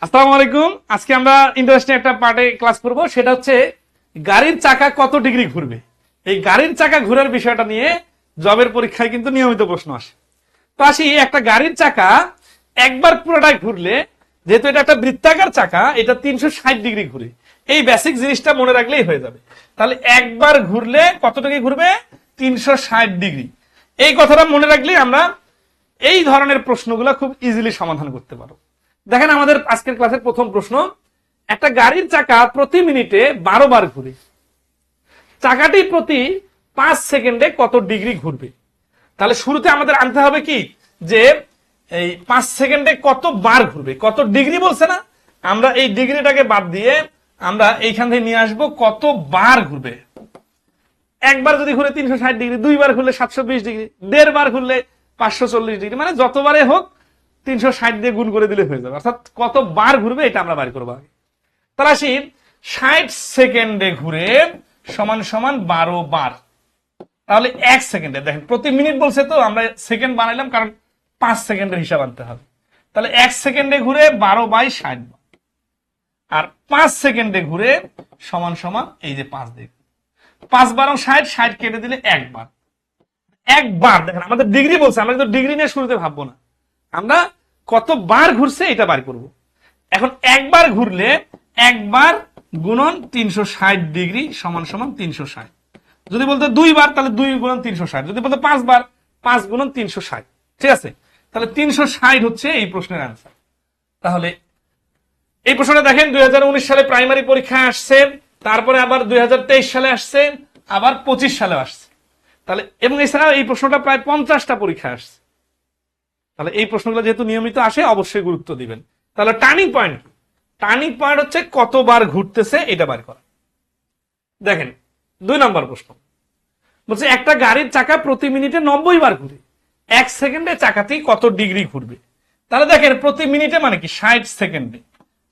আসসালামু আলাইকুম। আজকে আমরা ইন্টারেস্টিং একটা পার্টে ক্লাস করব, সেটা হচ্ছে গাড়ির চাকা কত ডিগ্রি ঘুরবে। এই গাড়ির চাকা ঘোরার বিষয়টা নিয়ে জবের পরীক্ষায় কিন্তু নিয়মিত প্রশ্ন আসে। তো আসি, একটা গাড়ির চাকা একবার পুরোটাই ঘুরলে, যেহেতু এটা একটা বৃত্তাকার চাকা, এটা 360 ডিগ্রি ঘুরে। এই বেসিক জিনিসটা মনে রাখলেই হয়ে যাবে। তাহলে একবার ঘুরলে কত ডিগ্রি ঘুরবে? 360 ডিগ্রি। এই কথাটা মনে রাখলেই আমরা এই ধরনের প্রশ্নগুলো খুব ইজিলি সমাধান করতে পারবো। দেখেন, আমাদের আজকের ক্লাসের প্রথম প্রশ্ন, একটা গাড়ির চাকা প্রতি মিনিটে 12 বার ঘুরে, চাকাটি প্রতি 5 সেকেন্ডে কত ডিগ্রি ঘুরবে? তাহলে শুরুতে আমাদের আনতে হবে কি, যে এই 5 সেকেন্ডে কত বার ঘুরবে, কত ডিগ্রি বলছে না, আমরা এই ডিগ্রিটাকে বাদ দিয়ে আমরা এইখান থেকে নিয়ে আসবো কত বার ঘুরবে। একবার যদি ঘুরে 360 ডিগ্রি, দুইবার ঘুরলে 720 ডিগ্রি, 1.5 বার ঘুরলে 540 ডিগ্রি, মানে যতবারে হোক 360 দিয়ে গুণ করে দিলে হয়ে যাবে। অর্থাৎ কত বার ঘুরবে এটা আমরা বার করবো আগে। তাহলে আসি, 60 সেকেন্ডে ঘুরে সমান সমান 12 বার। তাহলে 1 সেকেন্ডে, দেখেন প্রতি মিনিট বলছে তো আমরা সেকেন্ড বানাইলাম, কারণ 5 সেকেন্ডের হিসাব আনতে হবে। তাহলে 1 সেকেন্ডে ঘুরে 12/60 বার, আর 5 সেকেন্ডে ঘুরে সমান সমান এই যে 5 দিয়ে 5 12 60, 60 কেটে দিলে একবার। একবার দেখেন আমাদের ডিগ্রি বলছে, আমরা কিন্তু ডিগ্রি নিয়ে শুরুতে ভাববো না, আমরা কতবার ঘুরছে এটা বার করব। এখন একবার ঘুরলে একবার গুণন 360 ডিগ্রি সমান সমান 360। যদি বলতে 2 বার, তাহলে 2 গুণন 360। যদি বলতে 5 বার, 5 গুণন 360। ঠিক আছে, তাহলে 360 হচ্ছে এই প্রশ্নের আনসার। তাহলে এই প্রশ্নটা দেখেন 2019 সালে প্রাইমারি পরীক্ষায় আসছে, তারপরে আবার 2023 সালে আসছে, আবার 25 সালে আসছে। তাহলে এবং এছাড়াও এই প্রশ্নটা প্রায় 50টা পরীক্ষায় আসছে। তাহলে এই প্রশ্নগুলো যেহেতু নিয়মিত আসে, অবশ্যই গুরুত্ব দিবেন। তাহলে টার্নিং পয়েন্ট হচ্ছে কতবার ঘুরতেছে এটা বার করা। দেখেন 2 নম্বর প্রশ্ন বলছে, একটা গাড়ির চাকা প্রতি মিনিটে 90 বার ঘুরে, 1 সেকেন্ডে চাকাটি কত ডিগ্রি ঘুরবে? তাহলে দেখেন প্রতি মিনিটে মানে কি 60 সেকেন্ডে,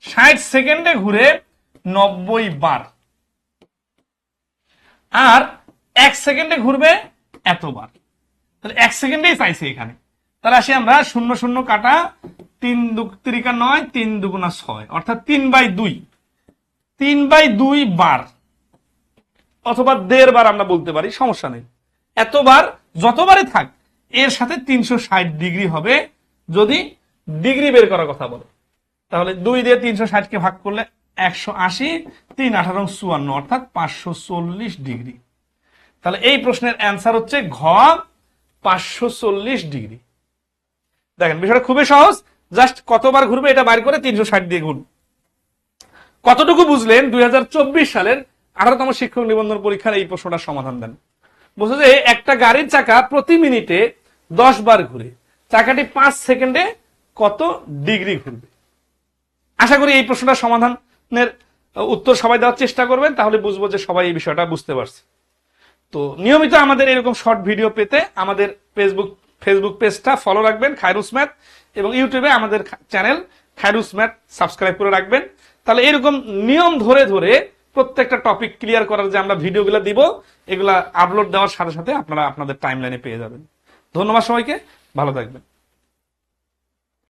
60 সেকেন্ডে ঘুরে 90 বার, আর 1 সেকেন্ডে ঘুরবে এতবার। তাহলে 1 সেকেন্ডেই চাইছে এখানে। তাহলে আসি আমরা, 0 0 কাটা, 3 2 3 9, 3 2 6, অর্থাৎ 3/2, 3/2 বার, অথবা 1.5 বার আমরা বলতে পারি, সমস্যা নেই। এতবার যতবারে থাক, এর সাথে 360 ডিগ্রি হবে যদি ডিগ্রি বের করার কথা বলে। তাহলে 2 দিয়ে 360 কে ভাগ করলে 180, 3 18 54, অর্থাৎ 540 ডিগ্রি। তাহলে এই প্রশ্নের অ্যান্সার হচ্ছে ঘ, 540 ডিগ্রি। দেখেন বিষয়টা খুবই সহজ, জাস্ট কতবার ঘুরবে এটা বাইর করে 360 দিয়ে গুণ। কতটুকু বুঝলেন? 2024 সালের 18তম শিক্ষক নিবন্ধন পরীক্ষার এই প্রশ্নটার সমাধান দেন। বলছে যে একটা গাড়ির চাকা প্রতি মিনিটে 10 বার ঘুরে, চাকাটি 5 সেকেন্ডে কত ডিগ্রি ঘুরবে? আশা করি এই প্রশ্নটার সমাধানের উত্তর সবাই দেওয়ার চেষ্টা করবেন, তাহলে বুঝবো যে সবাই এই বিষয়টা বুঝতে পারছে। তো নিয়মিত আমাদের এরকম শর্ট ভিডিও পেতে আমাদের ফেসবুক পেজটা ফলো রাখবেন, খায়রুস ম্যাথ, এবং ইউটিউবে আমাদের চ্যানেল খায়রুস ম্যাথ সাবস্ক্রাইব করে রাখবেন। তাহলে এরকম নিয়ম ধরে ধরে প্রত্যেকটা টপিক ক্লিয়ার করার যে আমরা ভিডিওগুলো দিব, এগুলা আপলোড দেওয়ার সাথে সাথে আপনারা আপনাদের টাইমলাইনে পেয়ে যাবেন। ধন্যবাদ সবাইকে, ভালো থাকবেন।